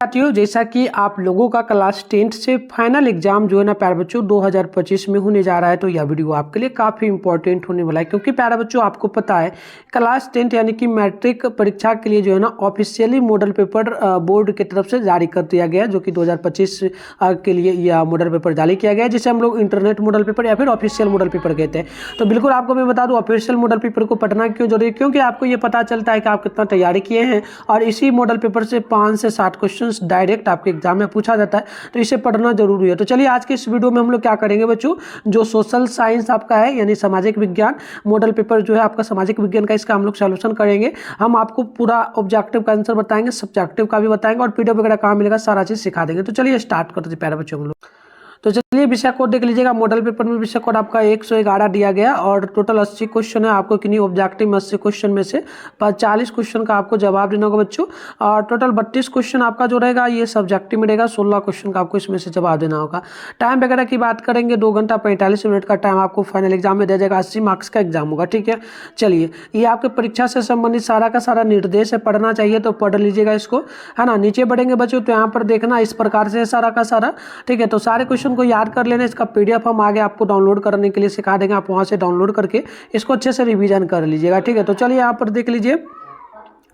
साथियों, जैसा कि आप लोगों का क्लास 10th से फाइनल एग्जाम जो है ना प्यारे बच्चों 2025 में होने जा रहा है, तो यह वीडियो आपके लिए काफ़ी इंपॉर्टेंट होने वाला है। क्योंकि प्यारे बच्चों आपको पता है क्लास 10th यानी कि मैट्रिक परीक्षा के लिए जो है ना ऑफिशियली मॉडल पेपर बोर्ड की तरफ से जारी कर दिया गया, जो कि 2025 के लिए यह मॉडल पेपर जारी किया गया है, जिसे हम लोग इंटरनेट मॉडल पेपर या फिर ऑफिशियल मॉडल पेपर कहते हैं। तो बिल्कुल आपको मैं बता दूँ ऑफिशियल मॉडल पेपर को पढ़ना क्यों जरूरी है, क्योंकि आपको ये पता चलता है कि आप कितना तैयारी किए हैं और इसी मॉडल पेपर से 5 से 7 क्वेश्चन डायरेक्ट आपके एग्जाम में पूछा जाता है, तो इसे पढ़ना जरूरी है। तो चलिए आज के इस वीडियो में हम लोग क्या करेंगे बच्चों, जो सोशल साइंस आपका है यानी सामाजिक विज्ञान मॉडल पेपर जो है आपका सामाजिक विज्ञान का, इसका हम लोग सॉल्यूशन करेंगे। हम आपको पूरा ऑब्जेक्टिव का आंसर बताएंगे, सब्जेक्टिव का भी बताएंगे और पीडीएफ वगैरह कहाँ मिलेगा सारा चीज सिखा देंगे। तो चलिए स्टार्ट करते हैं प्यारे बच्चों हम लोग। तो चलिए विषय कोड देख लीजिएगा। मॉडल पेपर में विषय कोड आपका 111 दिया गया और टोटल 80 क्वेश्चन है। आपको किन्हीं ऑब्जेक्टिव में 80 क्वेश्चन में से 40 क्वेश्चन का आपको जवाब देना होगा बच्चों, और टोटल 32 क्वेश्चन आपका जो रहेगा ये सब्जेक्टिव में रहेगा। 16 क्वेश्चन का आपको इसमें से जवाब देना होगा। टाइम वगैरह की बात करेंगे 2 घंटा 45 मिनट का टाइम आपको फाइनल एग्जाम में दिया जाएगा। 80 मार्क्स का एग्जाम होगा, ठीक है। चलिए ये आपके परीक्षा से संबंधित सारा का सारा निर्देश है, पढ़ना चाहिए तो पढ़ लीजिएगा इसको, है ना। नीचे बढ़ेंगे बच्चों तो यहाँ पर देखना इस प्रकार से सारा का सारा, ठीक है। तो सारे क्वेश्चन को याद कर लेना। इसका पीडीएफ हम आगे आपको डाउनलोड करने के लिए सिखा देंगे, आप वहां से डाउनलोड करके इसको अच्छे से रिवीजन कर लीजिएगा, ठीक है। तो चलिए यहाँ पर देख लीजिए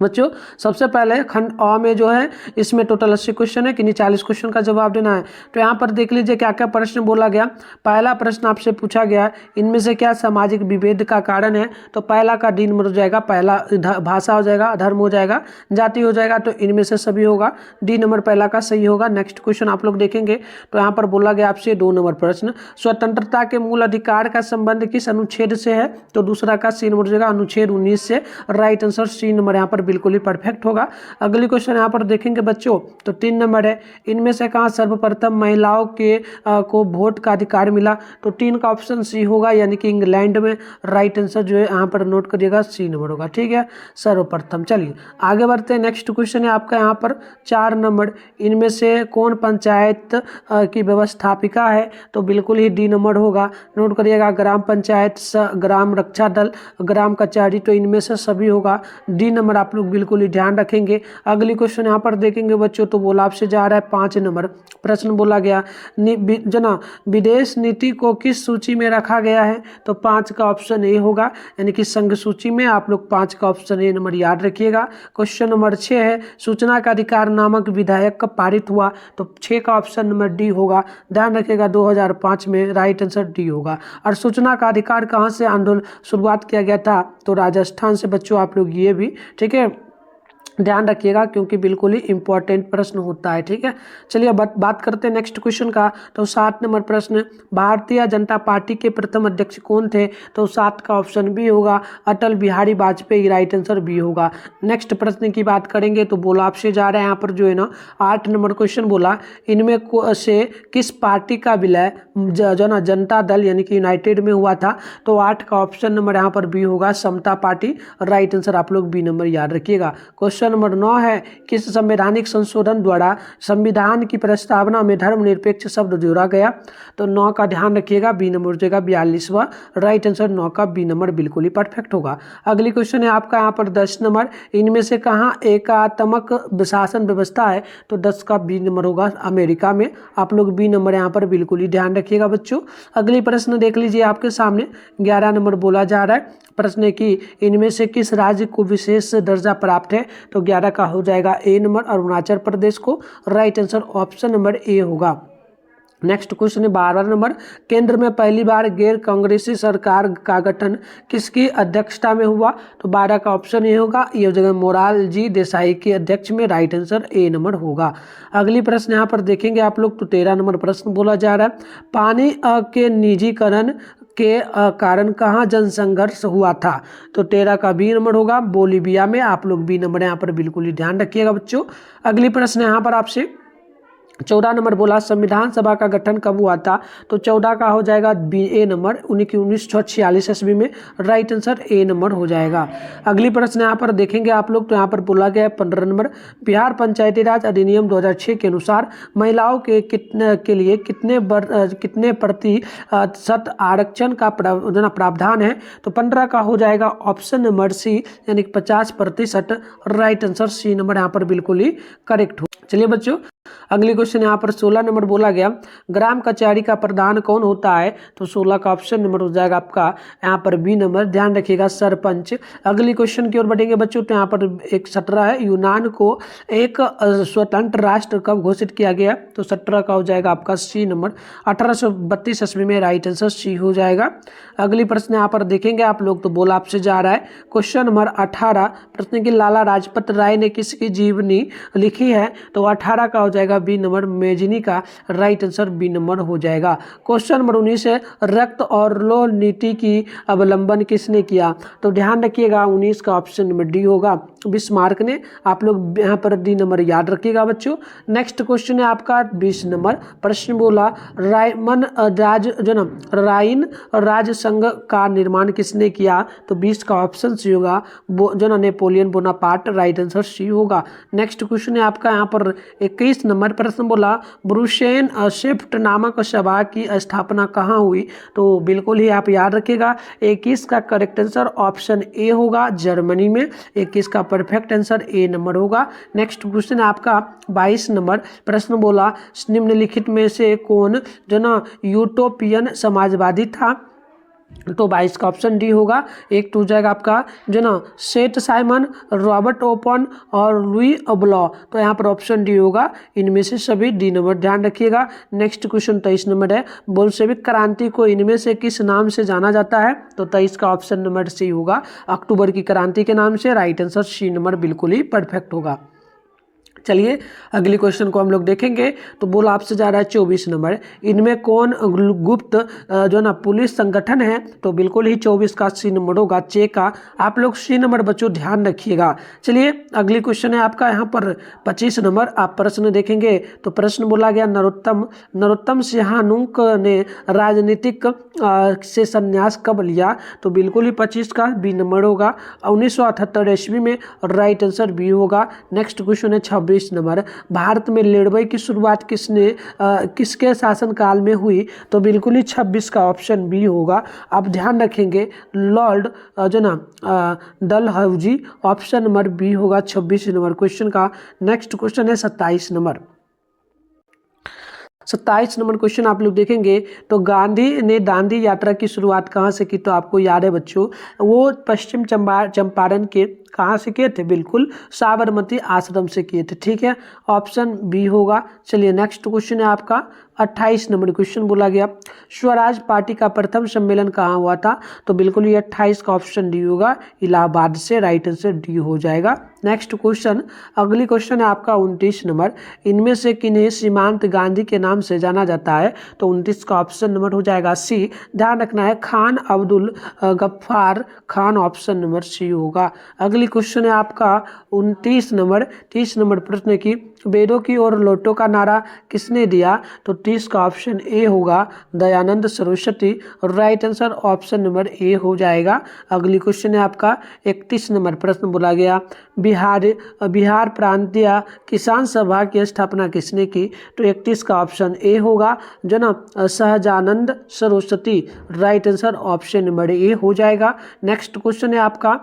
बच्चों, सबसे पहले खंड अ में जो है इसमें टोटल 80 क्वेश्चन है, किन्हीं 40 क्वेश्चन का जवाब देना है। तो यहाँ पर देख लीजिए क्या क्या प्रश्न बोला गया। पहला प्रश्न आपसे पूछा गया इनमें से क्या सामाजिक विभेद का कारण है। तो पहला का डी नंबर हो जाएगा, पहला भाषा हो जाएगा, धर्म हो जाएगा, जाति हो जाएगा, तो इनमें से सभी होगा। डी नंबर पहला का सही होगा। नेक्स्ट क्वेश्चन आप लोग देखेंगे तो यहाँ पर बोला गया आपसे 2 नंबर प्रश्न, स्वतंत्रता के मूल अधिकार का संबंध किस अनुच्छेद से है। तो दूसरा का सी नंबर हो जाएगा, अनुच्छेद 19 से। राइट आंसर सी नंबर यहाँ पर बिल्कुल ही परफेक्ट होगा। अगली क्वेश्चन यहाँ पर देखेंगे बच्चों तो 3 नंबर है, इनमें से कहाँ सर्वप्रथम महिलाओं के को वोट का अधिकार मिला। तो 3 का ऑप्शन सी होगा, यानी कि इंग्लैंड में। राइट आंसर जो है यहाँ पर नोट करिएगा सी नंबर होगा, ठीक है, सर्वप्रथम। चलिए आगे बढ़ते हैं। नेक्स्ट क्वेश्चन है आपका यहाँ पर 4 नंबर, इनमें से कौन पंचायत की व्यवस्थापिका है। तो बिल्कुल ही डी नंबर होगा, नोट करिएगा। ग्राम पंचायत, ग्राम रक्षा दल, ग्राम कचहरी, तो इनमें से सभी होगा। डी नंबर आप लोग बिल्कुल ही ध्यान रखेंगे। अगली क्वेश्चन यहाँ पर देखेंगे बच्चों तो बोला आपसे जा रहा है 5 नंबर प्रश्न बोला गया जना विदेश नीति को किस सूची में रखा गया है। तो 5 का ऑप्शन ए होगा, यानी कि संघ सूची में। आप लोग 5 का ऑप्शन ए नंबर याद रखिएगा। क्वेश्चन नंबर 6 है, सूचना का अधिकार नामक विधेयक कब पारित हुआ। तो 6 का ऑप्शन नंबर डी होगा, ध्यान रखिएगा 2005 में। राइट आंसर डी होगा। और सूचना का अधिकार कहाँ से आंदोलन शुरुआत किया गया था। तो राजस्थान से बच्चों, आप लोग ये भी ठीक है ध्यान रखिएगा, क्योंकि बिल्कुल ही इंपॉर्टेंट प्रश्न होता है, ठीक है। चलिए बात करते हैं नेक्स्ट क्वेश्चन का। तो 7 नंबर प्रश्न, भारतीय जनता पार्टी के प्रथम अध्यक्ष कौन थे। तो 7 का ऑप्शन बी होगा, Atal Bihari Vajpayee. Right answer B होगा। नेक्स्ट प्रश्न की बात करेंगे तो बोला आपसे जा रहा है यहाँ पर जो है ना 8 नंबर क्वेश्चन बोला इनमें से किस पार्टी का विलय जो ना जनता दल यानी कि यूनाइटेड में हुआ था। तो 8 का ऑप्शन नंबर यहाँ पर बी होगा, समता पार्टी। राइट आंसर आप लोग बी नंबर याद रखिएगा। क्वेश्चन नंबर 9 है, किस संवैधानिक संशोधन द्वारा संविधान की प्रस्तावना में धर्मनिरपेक्ष शब्द जोड़ा गया। तो 9 का ध्यान रखिएगा, बी नंबर हो जाएगा 42वां। राइट आंसर 9 का बी नंबर बिल्कुल ही परफेक्ट होगा। अगली क्वेश्चन है आपका यहाँ पर 10 नंबर, इनमें से कहाँ एकात्मक शासन व्यवस्था है। तो 10 का बी नंबर होगा, अमेरिका में। आप लोग बी नंबर यहाँ पर बिल्कुल ही ध्यान रखिएगा बच्चों। अगली प्रश्न देख लीजिए आपके सामने 11 नंबर बोला जा रहा है। प्रश्न है कि इनमें से किस राज्य को विशेष दर्जा प्राप्त है। तो 11 का हो जाएगा ए नंबर, अरुणाचल प्रदेश को। Right answer option number A होगा। नेक्स्ट क्वेश्चन है 12 नंबर, केंद्र में पहली बार गैर कांग्रेसी सरकार का गठन किसकी अध्यक्षता में हुआ। तो 12 का ऑप्शन ए होगा, ये हो जाएगा मोरारजी देसाई के अध्यक्ष में। राइट आंसर ए नंबर होगा। अगली प्रश्न यहाँ पर देखेंगे आप लोग तो 13 नंबर प्रश्न बोला जा रहा है, पानी के निजीकरण के कारण कहाँ जनसंघर्ष हुआ था। तो 13 का बी नंबर होगा, बोलीविया में। आप लोग बी नंबर यहाँ पर बिल्कुल ही ध्यान रखिएगा बच्चों। अगली प्रश्न यहाँ पर आपसे 14 नंबर बोला संविधान सभा का गठन कब हुआ था। तो 14 का हो जाएगा बी ए नंबर, 1946 ईस्वी में। राइट आंसर ए नंबर हो जाएगा। अगली प्रश्न यहाँ पर देखेंगे आप लोग तो यहाँ पर बोला गया है 15 नंबर, बिहार पंचायती राज अधिनियम 2006 के अनुसार महिलाओं के लिए कितने प्रतिशत आरक्षण का प्रावधान है। तो 15 का हो जाएगा ऑप्शन नंबर सी, यानी 50%। राइट आंसर सी नंबर यहाँ पर बिल्कुल ही करेक्ट हो। चलिए बच्चों, अगली क्वेश्चन यहाँ पर 16 नंबर बोला गया, ग्राम कचहरी का प्रधान कौन होता है? तो 16 का ऑप्शन नंबर हो जाएगा आपका यहाँ पर बी नंबर, ध्यान रखिएगा, सरपंच। अगली क्वेश्चन की ओर बढ़ेंगे बच्चों, तो यहाँ पर एक 17 है, यूनान को एक स्वतंत्र राष्ट्र कब घोषित किया गया? तो 17 का हो जाएगा आपका सी नंबर, 1832 ईस्वी में, राइट आंसर सी हो जाएगा। अगली प्रश्न यहाँ पर देखेंगे आप लोग, तो बोला आपसे जा रहा है क्वेश्चन नंबर 18, प्रश्न की लाला लाजपत राय ने किसकी जीवनी लिखी है? तो 18 का हो जाएगा बी नंबर, मेजनी का, राइट आंसर बी नंबर हो जाएगा। क्वेश्चन नंबर 19 है, रक्त और लोह नीति की अवलंबन किसने किया? तो ध्यान रखिएगा 19 का ऑप्शन नंबर डी होगा, बिस्मार्क ने। आप लोग यहाँ पर डी नंबर याद रखिएगा बच्चों। नेक्स्ट क्वेश्चन है आपका 20 नंबर, प्रश्न बोला राइन राज संघ का निर्माण किसने किया? तो 20 का ऑप्शन सी होगा, जो ना Napoleon Bonaparte, right answer C होगा। नेक्स्ट क्वेश्चन है आपका यहाँ पर 21 नंबर, प्रश्न बोला ब्रुसेन शिफ्ट नामक सभा की स्थापना कहाँ हुई? तो बिल्कुल ही आप याद रखिएगा 21 का करेक्ट आंसर ऑप्शन ए होगा, जर्मनी में। 21 का परफेक्ट आंसर ए नंबर होगा। नेक्स्ट क्वेश्चन है आपका 22 नंबर, प्रश्न बोला निम्नलिखित में से कौन जो ना यूटोपियन समाजवादी था? तो 22 का ऑप्शन डी होगा। एक तो हो जाएगा आपका जो ना सेठ साइमन, रॉबर्ट ओपन और लुई अब्लॉ, तो यहाँ पर ऑप्शन डी होगा, इनमें से सभी डी नंबर, ध्यान रखिएगा। नेक्स्ट क्वेश्चन 23 नंबर है, बोल्शेविक क्रांति को इनमें से किस नाम से जाना जाता है? तो 23 का ऑप्शन नंबर सी होगा, अक्टूबर की क्रांति के नाम से, राइट आंसर सी नंबर बिल्कुल ही परफेक्ट होगा। चलिए अगली क्वेश्चन को हम लोग देखेंगे, तो बोला आपसे जा रहा है 24 नंबर, इनमें कौन गुप्त जो ना पुलिस संगठन है? तो बिल्कुल ही 24 का सी नंबर होगा, चे का। आप लोग सी नंबर बच्चों ध्यान रखिएगा। चलिए अगली क्वेश्चन है आपका यहाँ पर 25 नंबर, आप प्रश्न देखेंगे तो प्रश्न बोला गया नरोत्तम सिंहानुक ने राजनीतिक से संन्यास कब लिया? तो बिल्कुल ही 25 का बी नंबर होगा, 1978 ईस्वी में, राइट आंसर बी होगा। नेक्स्ट क्वेश्चन है 26 नंबर, भारत में रेलवे की शुरुआत किसके शासनकाल में हुई? तो बिल्कुल ही 26 का ऑप्शन बी होगा। आप ध्यान रखेंगे लॉर्ड जो ना डलहौजी, ऑप्शन नंबर बी होगा 26 नंबर क्वेश्चन का। नेक्स्ट क्वेश्चन है 27 नंबर, 27 नंबर क्वेश्चन आप लोग देखेंगे तो गांधी ने दांडी यात्रा की शुरुआत कहाँ से की? तो आपको याद है बच्चों, वो पश्चिम चंपारण के कहाँ से किए थे? बिल्कुल साबरमती आश्रम से किए थे, ठीक है, ऑप्शन बी होगा। चलिए नेक्स्ट क्वेश्चन है आपका 28 नंबर क्वेश्चन बोला गया स्वराज पार्टी का प्रथम सम्मेलन कहाँ हुआ था? तो बिल्कुल ये 28 का ऑप्शन डी होगा, इलाहाबाद से, राइट आंसर डी हो जाएगा। नेक्स्ट क्वेश्चन, अगली क्वेश्चन है आपका 29 नंबर, इनमें से किन्हें सीमांत गांधी के नाम से जाना जाता है? तो 29 का ऑप्शन नंबर हो जाएगा सी, ध्यान रखना है Khan Abdul Ghaffar Khan, option number C होगा। अगली क्वेश्चन है आपका 29 नंबर, 30 नंबर प्रश्न की वेदों की ओर लौटो का नारा किसने दिया? तो 30 का ऑप्शन ए होगा, Dayanand Saraswati, right answer option number ए हो जाएगा। अगली क्वेश्चन है आपका 31 नंबर, प्रश्न बोला गया बिहार प्रांतीय किसान सभा की स्थापना किसने की? तो 31 का ऑप्शन ए होगा, जो ना Sahajanand Saraswati, right answer option number ए हो जाएगा। नेक्स्ट क्वेश्चन है आपका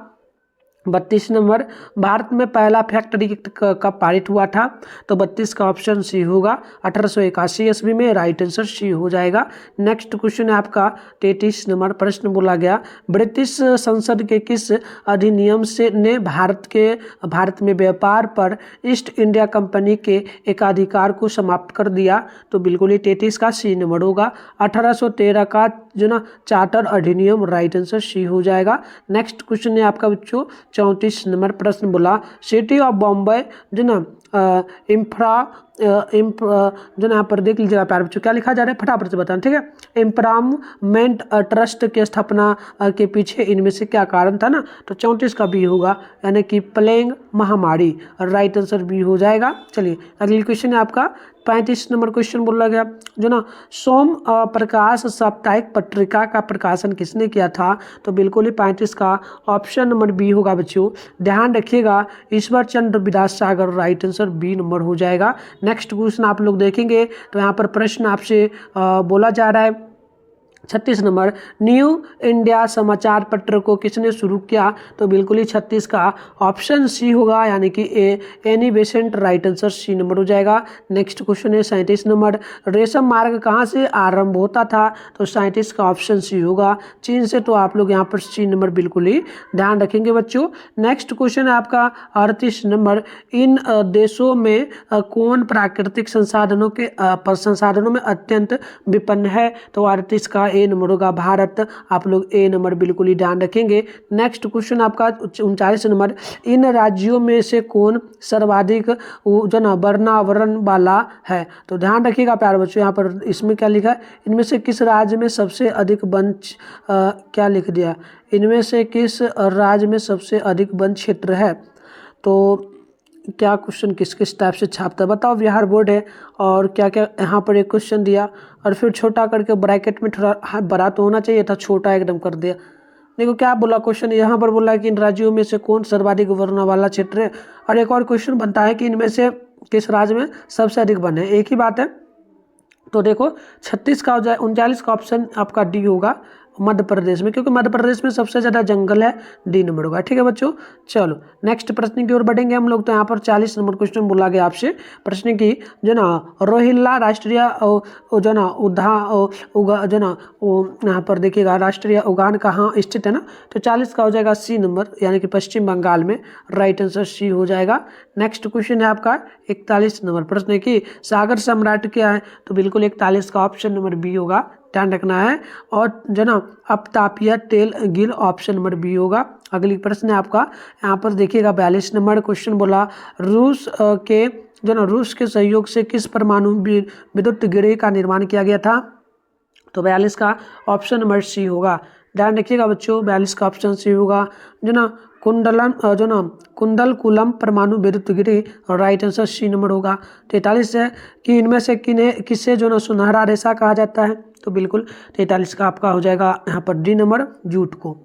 32 नंबर, भारत में पहला फैक्ट्री एक्ट कब पारित हुआ था? तो 32 का ऑप्शन सी होगा, 1881 ईस्वी में, राइट आंसर सी हो जाएगा। नेक्स्ट क्वेश्चन है आपका 33 नंबर, प्रश्न बोला गया ब्रिटिश संसद के किस अधिनियम से ने भारत में व्यापार पर ईस्ट इंडिया कंपनी के एकाधिकार को समाप्त कर दिया? तो बिल्कुल ही 33 का सी नंबर होगा, 1813 का जो ना चार्टर अधिनियम, राइट आंसर सी हो जाएगा। नेक्स्ट क्वेश्चन है आपका बच्चों 34 नंबर, प्रश्न बोला सिटी ऑफ बॉम्बे जो ना जो ना यहाँ पर देख लीजिएगा प्यारे बच्चों क्या लिखा जा रहा है, फटाफट से बताना, ठीक है। इम्प्रावमेंट ट्रस्ट की स्थापना के पीछे इनमें से क्या कारण था ना? तो 34 का बी होगा, यानी कि प्लेग महामारी, राइट आंसर बी हो जाएगा। चलिए अगली क्वेश्चन है आपका 35 नंबर क्वेश्चन बोला गया जो ना सोम प्रकाश साप्ताहिक पत्रिका का प्रकाशन किसने किया था? तो बिल्कुल ही 35 का ऑप्शन नंबर बी होगा बच्चों, ध्यान रखिएगा Ishwar Chandra Vidyasagar, right answer B number हो जाएगा। नेक्स्ट क्वेश्चन आप लोग देखेंगे तो यहाँ पर प्रश्न आपसे बोला जा रहा है 36 नंबर, न्यू इंडिया समाचार पत्र को किसने शुरू किया? तो बिल्कुल ही 36 का ऑप्शन सी होगा, यानी कि Annie Besant, right answer C number हो जाएगा। नेक्स्ट क्वेश्चन है 37 नंबर, रेशम मार्ग कहाँ से आरंभ होता था? तो 37 का ऑप्शन सी होगा, चीन से। तो आप लोग यहाँ पर सी नंबर बिल्कुल ही ध्यान रखेंगे बच्चों। नेक्स्ट क्वेश्चन है आपका 38 नंबर, इन देशों में कौन प्राकृतिक संसाधनों में अत्यंत विपन्न है? तो 38 का ए नंबर होगा भारत। आप लोग ए नंबर बिल्कुल ही ध्यान रखेंगे। नेक्स्ट क्वेश्चन आपका 39 नंबर, इन राज्यों में से कौन सर्वाधिक वर्णावरण वाला है? तो ध्यान रखिएगा प्यारे बच्चों, यहाँ पर इसमें क्या लिखा है, इनमें से किस राज्य में सबसे अधिक वन क्या लिख दिया, इनमें से किस राज्य में सबसे अधिक वन क्षेत्र है? तो क्या क्वेश्चन किस किस टाइप से छापता है बताओ। बिहार बोर्ड है और क्या क्या यहाँ पर एक क्वेश्चन दिया और फिर छोटा करके ब्रैकेट में थोड़ा बड़ा तो होना चाहिए था, छोटा एकदम कर दिया। देखो क्या बोला क्वेश्चन, यहाँ पर बोला कि इन राज्यों में से कौन सर्वाधिक वर्ण वाला क्षेत्र है, और एक और क्वेश्चन बनता है कि इनमें से किस राज्य में सबसे अधिक वन है, एक ही बात है। तो देखो 36 का हो जाए, 39 का ऑप्शन आपका डी होगा मध्य प्रदेश में, क्योंकि मध्य प्रदेश में सबसे ज़्यादा जंगल है, डी नंबर होगा। ठीक है बच्चों, चलो नेक्स्ट प्रश्न की ओर बढ़ेंगे हम लोग। तो यहाँ पर 40 नंबर क्वेश्चन बोला गया आपसे प्रश्न की, जो ना रोहिल्ला राष्ट्रीय जो ना जो ना यहाँ पर देखिएगा राष्ट्रीय उद्यान कहाँ स्थित है ना? तो 40 का हो जाएगा सी नंबर, यानी कि पश्चिम बंगाल में, राइट आंसर सी हो जाएगा। नेक्स्ट क्वेश्चन है आपका 41 नंबर, प्रश्न है कि सागर सम्राट क्या है? तो बिल्कुल 41 का ऑप्शन नंबर बी होगा, ध्यान रखना है। और जो ना अपतापिया तेल गिल, ऑप्शन नंबर बी होगा। अगली प्रश्न है आपका, यहाँ पर देखिएगा 42 नंबर क्वेश्चन बोला, रूस के सहयोग से किस परमाणु विद्युत गृह का निर्माण किया गया था? तो 42 का ऑप्शन नंबर सी होगा, ध्यान रखिएगा बच्चों, 42 का ऑप्शन सी होगा। जो ना कुंडलकुलम परमाणु विद्युत गृह, राइट आंसर सी नंबर होगा। 43 है कि इनमें से किसे जो ना सुनहरा रेशा कहा जाता है? तो बिल्कुल 43 का आपका हो जाएगा यहाँ पर डी नंबर, जूट को।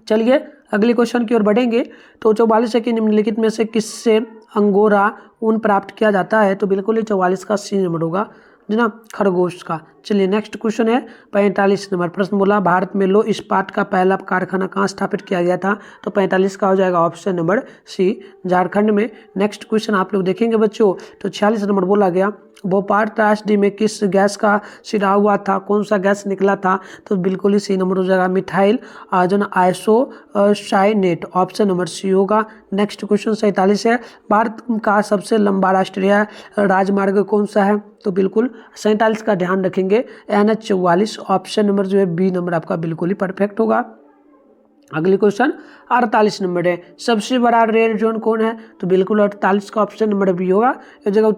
चलिए अगले क्वेश्चन की ओर बढ़ेंगे। तो 44 है कि निम्नलिखित में से किससे अंगोरा ऊन प्राप्त किया जाता है? तो बिल्कुल ही 44 का सी नंबर होगा, जो ना खरगोश का। चलिए नेक्स्ट क्वेश्चन है 45 नंबर, प्रश्न बोला भारत में लो इस्पात का पहला कारखाना कहाँ स्थापित किया गया था? तो 45 का हो जाएगा ऑप्शन नंबर सी, झारखंड में। नेक्स्ट क्वेश्चन आप लोग देखेंगे बच्चों, तो 46 नंबर बोला गया, भोपाल त्रासदी में किस गैस का छिड़काव हुआ था, कौन सा गैस निकला था? तो बिल्कुल ही सी नंबर हो जाएगा, मिथाइल जो ना आइसोसाइनेट, ऑप्शन नंबर सी होगा। नेक्स्ट क्वेश्चन 47 है, भारत का सबसे लंबा राष्ट्रीय राजमार्ग कौन सा है? तो बिल्कुल 47 का ध्यान रखेंगे, NH 44, ऑप्शन नंबर जो है बी नंबर आपका बिल्कुल ही परफेक्ट होगा। अगली क्वेश्चन 48 नंबर है, सबसे बड़ा रेड जोन कौन है? तो बिल्कुल 48 का ऑप्शन नंबर बी होगा, इस जगह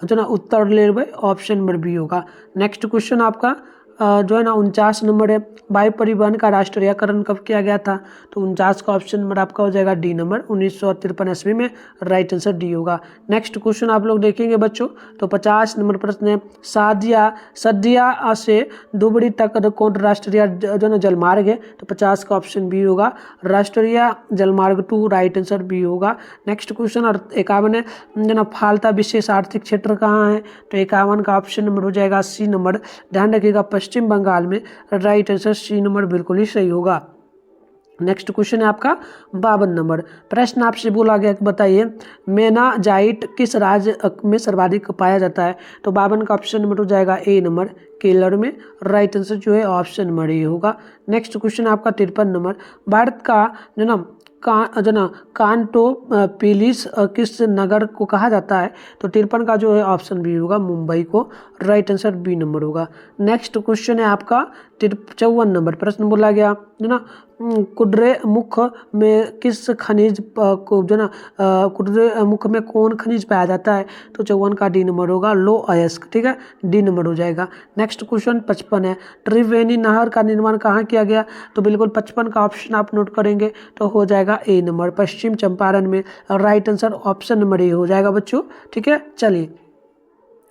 जो ना उत्तर रेलवे, ऑप्शन नंबर बी होगा। नेक्स्ट क्वेश्चन आपका जो है ना 49 नंबर है, वायु परिवहन का राष्ट्रीयकरण कब किया गया था? तो 49 का ऑप्शन नंबर आपका हो जाएगा डी नंबर, 1953 ईस्वी में, राइट आंसर डी होगा। नेक्स्ट क्वेश्चन आप लोग देखेंगे बच्चों, तो 50 नंबर प्रश्न है, सदिया से धुबरी तक कौन राष्ट्रीय जो ना जलमार्ग है? तो 50 का ऑप्शन बी होगा, राष्ट्रीय जलमार्ग 2, राइट आंसर बी होगा। नेक्स्ट क्वेश्चन और 51 है, जो ना फालता विशेष आर्थिक क्षेत्र कहाँ है? तो 51 का ऑप्शन नंबर हो जाएगा सी नंबर, ध्यान रखिएगा पश्चिम बंगाल में, राइट आंसर सी नंबर बिल्कुल ही सही होगा। नेक्स्ट क्वेश्चन है आपका 52 नंबर, प्रश्न आपसे बोला गया कि बताइए मेनाजाइट किस राज्य में सर्वाधिक पाया जाता है? तो 52 का ऑप्शन नंबर हो जाएगा ए नंबर, केरल में, राइट आंसर जो है ऑप्शन नंबर ए होगा। नेक्स्ट क्वेश्चन आपका 53 नंबर, भारत का जो ना कांटोपिलिस किस नगर को कहा जाता है? तो 53 का जो है ऑप्शन बी होगा, मुंबई को, राइट आंसर बी नंबर होगा। नेक्स्ट क्वेश्चन है आपका 54 नंबर, प्रश्न बोला गया जो ना कुद्रेमुख में किस खनिज को जो ना कुद्रेमुख में कौन खनिज पाया जाता है? तो 54 का डी नंबर होगा, लो अयस्क, ठीक है, डी नंबर हो जाएगा। नेक्स्ट क्वेश्चन 55 है, त्रिवेणी नहर का निर्माण कहाँ किया गया? तो बिल्कुल 55 का ऑप्शन आप नोट करेंगे तो हो जाएगा ए नंबर, पश्चिम चंपारण में, राइट आंसर ऑप्शन नंबर ए हो जाएगा बच्चों। ठीक है, चलिए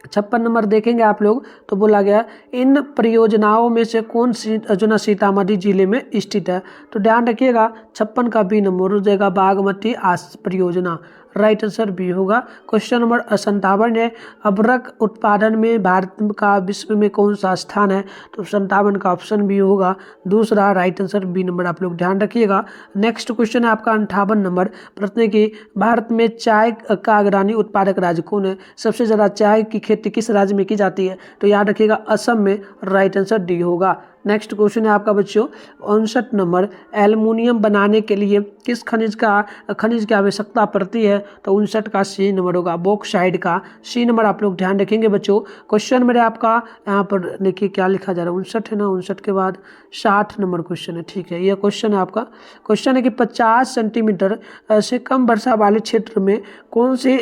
56 नंबर देखेंगे आप लोग, तो बोला गया इन परियोजनाओं में से कौन सी जो ना सीतामढ़ी जिले में स्थित है? तो ध्यान रखिएगा 56 का बी नंबर हो जाएगा, बागमती आस परियोजना, राइट आंसर बी होगा। क्वेश्चन नंबर 57 है, अबरक उत्पादन में भारत का विश्व में कौन सा स्थान है? तो 57 का ऑप्शन बी होगा दूसरा, राइट आंसर बी नंबर आप लोग ध्यान रखिएगा। नेक्स्ट क्वेश्चन है आपका 58 नंबर प्रश्न की, भारत में चाय का अग्रणी उत्पादक राज्य कौन है? सबसे ज़्यादा चाय की खेती किस राज्य में की जाती है? तो याद रखिएगा असम में, राइट आंसर डी होगा। नेक्स्ट क्वेश्चन है आपका बच्चों 59 नंबर, एल्युमिनियम बनाने के लिए किस खनिज की आवश्यकता पड़ती है? तो 59 का सी नंबर होगा, बॉक्साइट का सी नंबर आप लोग ध्यान रखेंगे बच्चों। क्वेश्चन मेरे आपका यहाँ पर देखिए क्या लिखा जा रहा है, 59 है ना, 59 के बाद 60 नंबर क्वेश्चन है, ठीक है। यह क्वेश्चन है आपका, क्वेश्चन है कि 50 सेंटीमीटर से कम वर्षा वाले क्षेत्र में कौन सी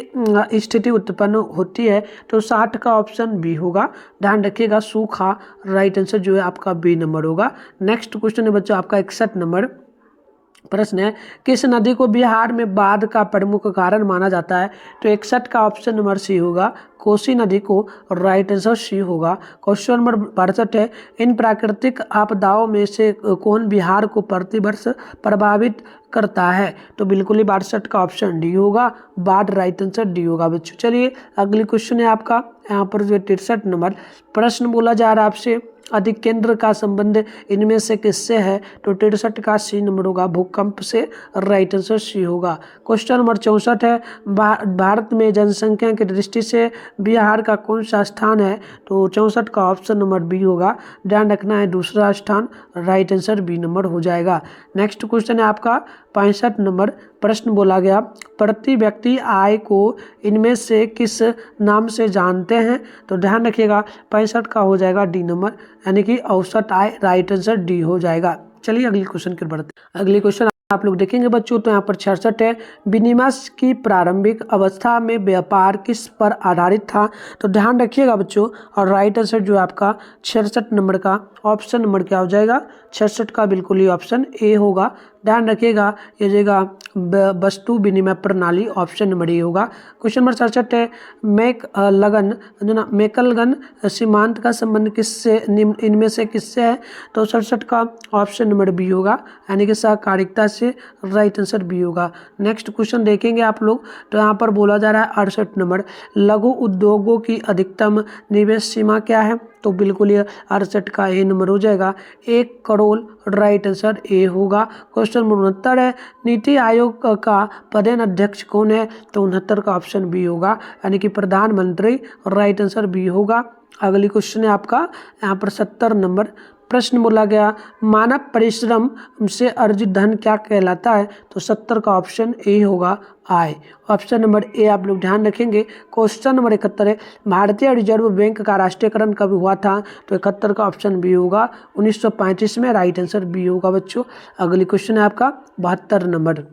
स्थिति उत्पन्न होती है? तो 60 का ऑप्शन बी होगा, ध्यान रखिएगा, सूखा, राइट आंसर जो है आपका बी नंबर होगा। नेक्स्ट क्वेश्चन है बच्चों आपका 61 नंबर प्रश्न है, किस नदी को बिहार में बाढ़ का प्रमुख कारण माना जाता है? तो 61 का ऑप्शन नंबर सी होगा, कोसी नदी को, राइट आंसर सी होगा। क्वेश्चन नंबर 62 है, इन प्राकृतिक आपदाओं में से कौन बिहार को प्रतिवर्ष प्रभावित करता है? तो बिल्कुल ही 62 का ऑप्शन डी होगा, बाढ़, राइट आंसर डी होगा बच्चों। चलिए अगली क्वेश्चन है आपका यहाँ पर जो 63 नंबर प्रश्न बोला जा रहा है आपसे, अधिक केंद्र का संबंध इनमें से किससे है? तो 63 का सी नंबर होगा, भूकंप से, राइट आंसर सी होगा। क्वेश्चन नंबर 64 है, भारत में जनसंख्या की दृष्टि से बिहार का कौन सा स्थान है? तो 64 का ऑप्शन नंबर बी होगा, ध्यान रखना है दूसरा स्थान, राइट आंसर बी नंबर हो जाएगा। नेक्स्ट क्वेश्चन है आपका 65 नंबर प्रश्न बोला गया, प्रति व्यक्ति आय को इनमें से किस नाम से जानते हैं? तो ध्यान रखिएगा 65 का हो जाएगा डी नंबर, यानी कि औसत आय, राइट आंसर डी हो जाएगा। चलिए अगली क्वेश्चन की बढ़ते हैं। अगली क्वेश्चन आप लोग देखेंगे बच्चों, तो यहाँ पर 66 है, विनिमय की प्रारंभिक अवस्था में व्यापार किस पर आधारित था? तो ध्यान रखिएगा बच्चों, और राइट आंसर जो है आपका 66 नंबर का ऑप्शन नंबर क्या हो जाएगा? 66 का बिल्कुल ही ऑप्शन ए होगा, ध्यान रखिएगा, ये जगह वस्तु विनिमय प्रणाली, ऑप्शन नंबर ए होगा। क्वेश्चन नंबर 67 है, मैकलगन सीमांत का संबंध किससे, इनमें से किससे है? तो 67 का ऑप्शन नंबर बी होगा, यानी कि सहकारिता से, राइट आंसर बी होगा। नेक्स्ट क्वेश्चन देखेंगे आप लोग, तो यहाँ पर बोला जा रहा है 68 नंबर, लघु उद्योगों की अधिकतम निवेश सीमा क्या है? तो बिल्कुल ये 68 का ए नंबर हो जाएगा, 1 करोड़, राइट आंसर ए होगा। क्वेश्चन नंबर 69 है, नीति आयोग का प्रधान अध्यक्ष कौन है? तो 69 का ऑप्शन बी होगा, यानी कि प्रधानमंत्री, राइट आंसर बी होगा। अगली क्वेश्चन है आपका यहाँ पर 70 नंबर प्रश्न बोला गया, मानव परिश्रम से अर्जित धन क्या कहलाता है? तो 70 का ऑप्शन ए होगा, आय, ऑप्शन नंबर ए आप लोग ध्यान रखेंगे। क्वेश्चन नंबर 71 है, भारतीय रिजर्व बैंक का राष्ट्रीयकरण कब हुआ था? तो 71 का ऑप्शन बी होगा, 1935 में, राइट आंसर बी होगा बच्चों। अगली क्वेश्चन है आपका 72 नंबर,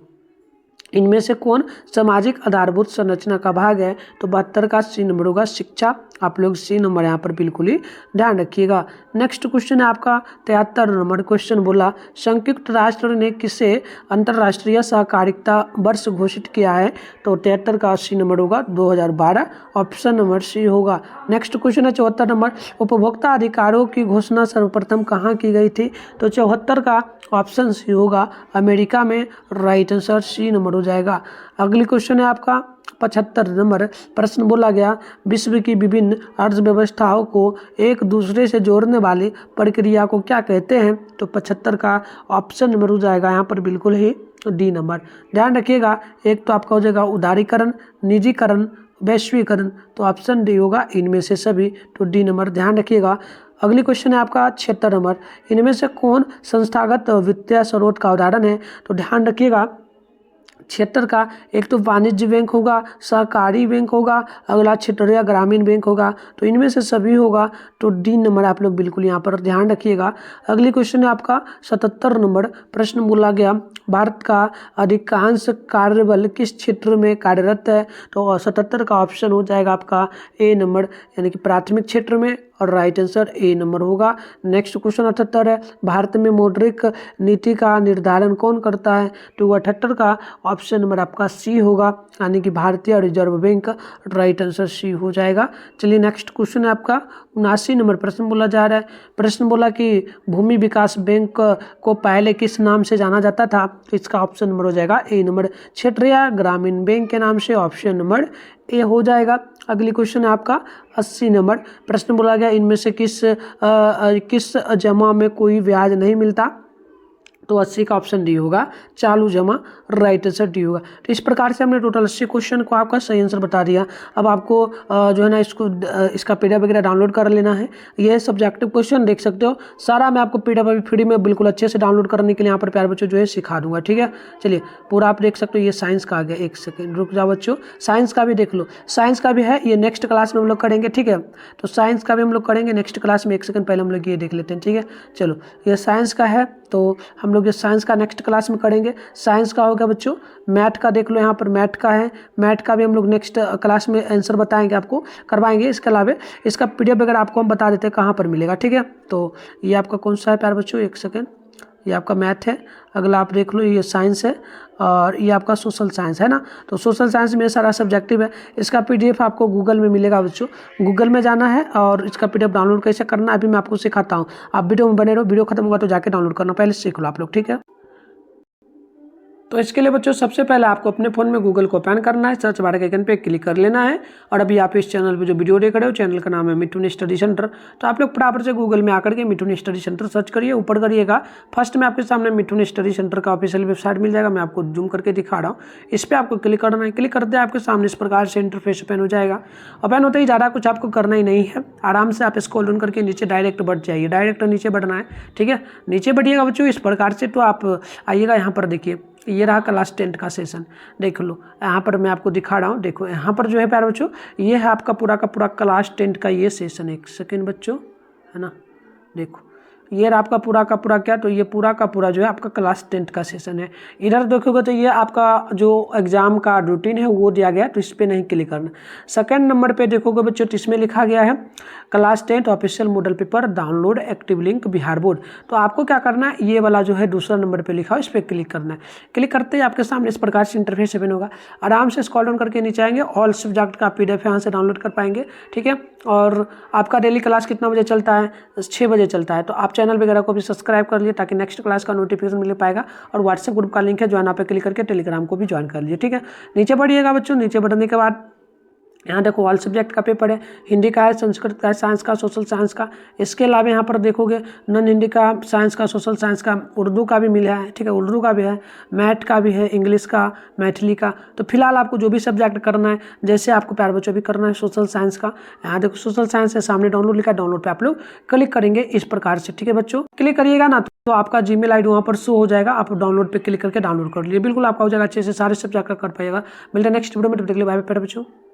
इनमें से कौन सामाजिक आधारभूत संरचना का भाग है? तो 72 का सी नंबर होगा, शिक्षा, आप लोग सी नंबर यहाँ पर बिल्कुल ही ध्यान रखिएगा। नेक्स्ट क्वेश्चन है आपका 73 नंबर क्वेश्चन बोला, संयुक्त राष्ट्र ने किसे अंतर्राष्ट्रीय सहकारिता वर्ष घोषित किया है? तो 73 का सी नंबर होगा, 2012, ऑप्शन नंबर सी होगा। नेक्स्ट क्वेश्चन है 74 नंबर, उपभोक्ता अधिकारों की घोषणा सर्वप्रथम कहाँ की गई थी? तो 74 का ऑप्शन सी होगा, अमेरिका में, राइट आंसर सी नंबर हो जाएगा। अगली क्वेश्चन है आपका 75 नंबर प्रश्न बोला गया, विश्व की विभिन्न अर्थव्यवस्थाओं को एक दूसरे से जोड़ने वाली प्रक्रिया को क्या कहते हैं? तो 75 का ऑप्शन नंबर हो जाएगा यहाँ पर बिल्कुल ही डी नंबर। ध्यान रखिएगा, एक तो आपका हो जाएगा उदारीकरण, निजीकरण, वैश्वीकरण, तो ऑप्शन डी होगा इनमें से सभी, तो डी नंबर ध्यान रखिएगा। अगली क्वेश्चन है आपका 76 नंबर, इनमें से कौन संस्थागत वित्तीय स्रोत का उदाहरण है? तो ध्यान रखिएगा 76 का एक तो वाणिज्य बैंक होगा, सहकारी बैंक होगा, अगला क्षेत्रीय ग्रामीण बैंक होगा, तो इनमें से सभी होगा, तो डी नंबर आप लोग बिल्कुल यहाँ पर ध्यान रखिएगा। अगली क्वेश्चन है आपका 77 नंबर प्रश्न बोला गया, भारत का अधिकांश कार्यबल किस क्षेत्र में कार्यरत है? तो 77 का ऑप्शन हो जाएगा आपका ए नंबर, यानी कि प्राथमिक क्षेत्र में, और राइट आंसर ए नंबर होगा। नेक्स्ट क्वेश्चन 78 है, भारत में मौद्रिक नीति का निर्धारण कौन करता है? तो 78 का ऑप्शन नंबर आपका सी होगा, यानी कि Bharatiya Reserve Bank. Right answer C हो जाएगा। चलिए नेक्स्ट क्वेश्चन है आपका 79 नंबर प्रश्न बोला जा रहा है। प्रश्न बोला कि भूमि विकास बैंक को पहले किस नाम से जाना जाता था? तो इसका ऑप्शन नंबर हो जाएगा ए नंबर, क्षेत्रीय ग्रामीण बैंक के नाम से। ऑप्शन नंबर ए हो जाएगा। अगली क्वेश्चन है आपका 80 नंबर प्रश्न बोला गया, इनमें से किस जमा में कोई ब्याज नहीं मिलता? तो 80 का ऑप्शन डी होगा, चालू जमा। राइट आंसर डी होगा। तो इस प्रकार से हमने टोटल 80 क्वेश्चन को आपका सही आंसर बता दिया। अब आपको जो है ना इसका पीडीएफ वगैरह डाउनलोड कर लेना है। ये सब्जेक्टिव क्वेश्चन देख सकते हो, सारा मैं आपको पीडीएफ अभी फ्री में बिल्कुल अच्छे से डाउनलोड करने के लिए यहाँ पर प्यारे बच्चों जो है सिखा दूंगा। ठीक है, चलिए पूरा आप देख सकते हो। ये साइंस का आ गया, एक सेकेंड रुक जाओ बच्चों, साइंस का भी देख लो। साइंस का भी है, ये नेक्स्ट क्लास में हम लोग करेंगे। ठीक है, तो साइंस का भी हम लोग करेंगे नेक्स्ट क्लास में। एक सेकंड पहले हम लोग ये देख लेते हैं। ठीक है, चलो ये साइंस का है, तो हम लोग ये साइंस का नेक्स्ट क्लास में करेंगे। साइंस का होगा बच्चों, मैथ का देख लो, यहाँ पर मैथ का है। मैथ का भी हम लोग नेक्स्ट क्लास में आंसर बताएंगे, आपको करवाएंगे। इसके अलावा इसका पीडीएफ वगैरह आपको हम बता देते हैं कहाँ पर मिलेगा। ठीक है, तो ये आपका कौन सा है प्यारे बच्चों, एक सेकेंड, ये आपका मैथ है। अगला आप देख लो, ये साइंस है, और ये आपका सोशल साइंस है ना। तो सोशल साइंस में सारा सब्जेक्टिव है। इसका पीडीएफ आपको गूगल में मिलेगा बच्चों, गूगल में जाना है और इसका पीडीएफ डाउनलोड कैसे करना है अभी मैं आपको सिखाता हूँ। आप वीडियो में बने रहो, वीडियो खत्म होगा तो जाके डाउनलोड करना, पहले सीख लो आप लोग। ठीक है, तो इसके लिए बच्चों सबसे पहले आपको अपने फ़ोन में गूगल को ओपन करना है, सर्च बार के आइकन पे क्लिक कर लेना है। और अभी आप इस चैनल पे जो वीडियो देख रहे हो, चैनल का नाम है मिठुन स्टडी सेंटर। तो आप लोग फटाफट से गूगल में आकर के मिठुन स्टडी सेंटर सर्च करिए, ऊपर करिएगा, फर्स्ट में आपके सामने मिठुन स्टडी सेंटर का ऑफिशियल वेबसाइट मिल जाएगा। मैं आपको जूम करके दिखा रहा हूँ, इस पर आपको क्लिक करना है। क्लिक करते हैं आपके सामने इस प्रकार से इंटरफेस ओपन हो जाएगा। ओपन होते ही ज़्यादा कुछ आपको करना ही नहीं है, आराम से आप स्क्रॉल डाउन करके नीचे डायरेक्ट बढ़ जाइए, डायरेक्ट नीचे बढ़ना है। ठीक है, नीचे बढ़िएगा बच्चों इस प्रकार से, तो आप आइएगा यहाँ पर, देखिए ये रहा क्लास 10 का सेशन, देख लो यहाँ पर मैं आपको दिखा रहा हूँ। देखो यहाँ पर जो है प्यारे बच्चों, ये है आपका पूरा का पूरा क्लास 10 का ये सेशन। एक सेकेंड बच्चों, है ना, देखो ये रहा आपका पूरा का पूरा क्या, तो ये पूरा का पूरा जो है आपका क्लास 10 का सेशन है। इधर देखोगे तो ये आपका जो एग्जाम का रूटीन है वो दिया गया है, तो इस पर नहीं क्लिक करना। सेकंड नंबर पे देखोगे बच्चों, तो इसमें लिखा गया है class 10 official model paper download active link Bihar board. तो आपको क्या करना है, ये वाला जो है दूसरा नंबर पे लिखा है, इस पर क्लिक करना है। क्लिक करते ही आपके सामने इस प्रकार से इंटरफेस ओपन होगा। आराम से स्क्रॉल डाउन करके नीचे आएंगे, ऑल सब्जेक्ट का पीडीएफ यहाँ से डाउनलोड कर पाएंगे। ठीक है, और आपका डेली क्लास कितना बजे चलता है, 6 बजे चलता है। तो आप चैनल वगैरह को भी सब्सक्राइब कर लिए ताकि नेक्स्ट क्लास का नोटिफिकेशन मिल पाएगा। और व्हाट्सएप ग्रुप का लिंक है, ज्वाइन पे क्लिक करके टेलीग्राम को भी ज्वाइन कर लीजिए। ठीक है, नीचे बढ़िएगा बच्चों, नीचे बढ़ने के बाद यहाँ देखो ऑल सब्जेक्ट का पेपर है, हिंदी का है, संस्कृत का है, साइंस का, सोशल साइंस का। इसके अलावा यहाँ पर देखोगे नॉन हिंदी का, साइंस का, सोशल साइंस का, उर्दू का भी मिला है। ठीक है, उर्दू का भी है, मैथ का भी है, इंग्लिश का, मैथिली का। तो फिलहाल आपको जो भी सब्जेक्ट करना है, जैसे आपको प्यारे बच्चों भी करना है सोशल साइंस का, यहाँ देखो सोशल साइंस है, सामने डाउनलोड लिखा है, डाउनलोड पे आप लोग क्लिक करेंगे इस प्रकार से। ठीक है बच्चों, क्लिक करिएगा ना तो आपका जीमेल आईडी वहाँ पर शो हो जाएगा, आप डाउनलोड पे क्लिक करके डाउनलोड कर लीजिए, बिल्कुल आपका हो जाएगा अच्छे से, सारे सब्जेक्ट का कर पाएगा। मिलते हैं नेक्स्ट वीडियो में, तब तक के लिए बाय बाय प्यारे बच्चों।